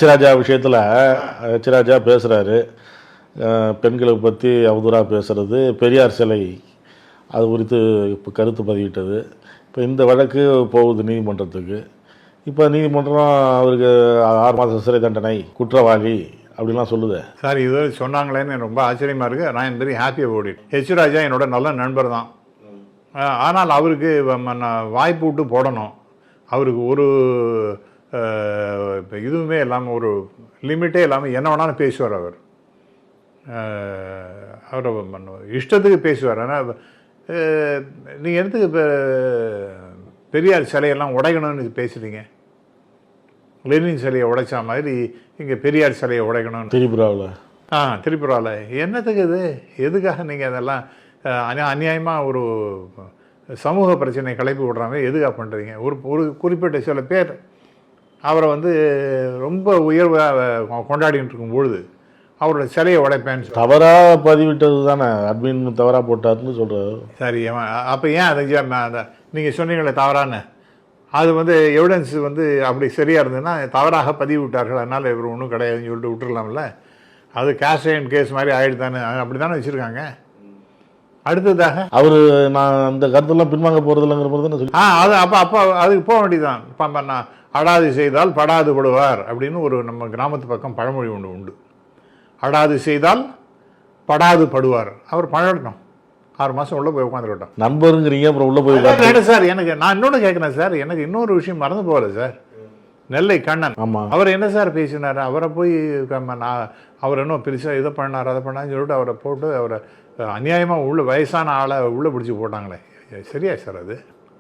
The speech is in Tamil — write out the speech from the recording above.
ராஜா விஷயத்தில் ராஜா பேசுகிறாரு. பெண்களை பற்றி அவதூறாக பேசுகிறது, பெரியார் சிலை அது குறித்து இப்போ கருத்து பதிவிட்டது. இப்போ இந்த வழக்கு போகுது நீதிமன்றத்துக்கு. இப்போ நீதிமன்றம் அவருக்கு 6 மாத சிறை தண்டனை, குற்றவாளி அப்படிலாம் சொல்லுது. சார் இது சொன்னாங்களேன்னு ரொம்ப ஆச்சரியமாக இருக்குது. நான் என் வெரி ஹாப்பி அபவுட் இட். ராஜா என்னோட நல்ல நண்பர் தான். ஆனால் அவருக்கு வாய்ப்பு விட்டு போடணும். அவருக்கு ஒரு இப்போ இதுவுமே இல்லாமல், ஒரு லிமிட்டே இல்லாமல் என்ன வேணாலும் பேசுவார். அவர் இஷ்டத்துக்கு பேசுவார். ஆனால் நீங்கள் எதுக்கு இப்போ பெரியார் சிலையெல்லாம் உடைக்கணும்னு பேசுகிறீங்க? லெனின் சிலையை உடைச்சா மாதிரி இங்கே பெரியார் சிலையை உடைக்கணும்னு திரிபுராவில் என்னத்துக்கு இது? எதுக்காக நீங்கள் அதெல்லாம் அநியாயமாக ஒரு சமூக பிரச்சனை கிளப்பி விடுறாங்க? எதுக்காக பண்ணுறீங்க? ஒரு குறிப்பிட்ட சில பேர் அவரை ரொம்ப உயர்வாக கொண்டாடிட்டு இருக்கும்பொழுது அவரோட சிலையை உடைப்பேன்னு தவறாக பதிவிட்டது தானே, அட்மின் தவறாக போட்டார்னு சொல்கிறார். சரி, அப்போ ஏன் அதை நீங்கள் சொன்னீங்களே தவறான, அது எவிடன்ஸ் அப்படி சரியாக இருந்ததுன்னா தவறாக பதிவு விட்டார்கள், அதனால் இவர் ஒன்றும் கிடையாதுன்னு சொல்லிட்டு விட்டுருலாம்ல. அது கேஸ்ட் கேஸ் மாதிரி ஆகிடு தானே, அப்படி தானே வச்சுருக்காங்க. அடுத்ததாக அவர் நான் அந்த கருத்தெல்லாம் பின்வாங்க போகிறதில்லைங்கிற போது தானே சொல்லி அது அப்போ அதுக்கு போக வேண்டியதுதான். இப்போ நான் அடாது செய்தால் படாது படுவார் அப்படின்னு ஒரு நம்ம கிராமத்து பக்கம் பழமொழி ஒன்று உண்டு. அடாது செய்தால் படாது படுவார். அவர் பழகட்டும், 6 மாதம் உள்ளே போய் உட்காந்துக்கிட்டோம். நண்பருங்கிறீங்க, அப்புறம் உள்ளே போய் சார் நான் இன்னொன்று கேட்குறேன் சார். எனக்கு இன்னொரு விஷயம் மறந்து போகல சார். நெல்லை கண்ணன், அவர் என்ன சார் பேசினார்? அவரை போய் அவர் இன்னும் பெருசாக இதை பண்ணார் அதை பண்ணான்னு சொல்லிட்டு அவரை போட்டு அவரை அநியாயமாக வயசான ஆளை உள்ளே பிடிச்சி போட்டாங்களே, சரியா சார் அது?